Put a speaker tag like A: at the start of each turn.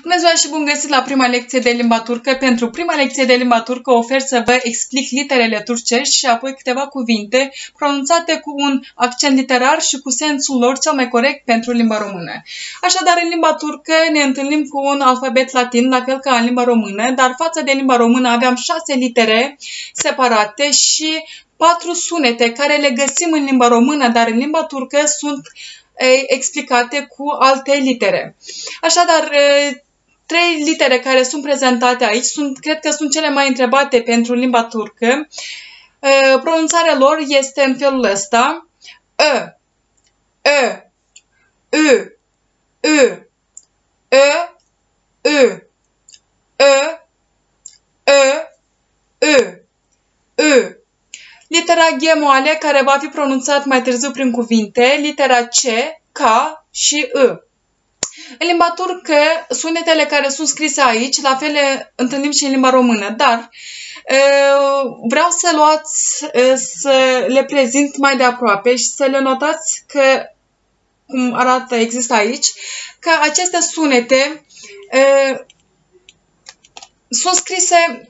A: Bună ziua și bun găsit la prima lecție de limba turcă. Pentru prima lecție de limba turcă ofer să vă explic literele turcești și apoi câteva cuvinte pronunțate cu un accent literar și cu sensul lor cel mai corect pentru limba română. Așadar, în limba turcă ne întâlnim cu un alfabet latin, la fel ca în limba română, dar față de limba română aveam 6 litere separate și 4 sunete care le găsim în limba română, dar în limba turcă sunt explicate cu alte litere. Așadar, 3 litere care sunt prezentate aici cred că sunt cele mai întrebate pentru limba turcă. Pronunțarea lor este în felul ăsta: Ö, Ö, Ü, Ü, Ö, Ü, Ö, Ö, Ü, Ü. Litera G moale, care va fi pronunțat mai târziu prin cuvinte, litera C, K și I. În limba turcă, sunetele care sunt scrise aici, la fel le întâlnim și în limba română, dar vreau să le prezint mai de aproape și să le notați că, cum arată, există aici, că aceste sunete sunt scrise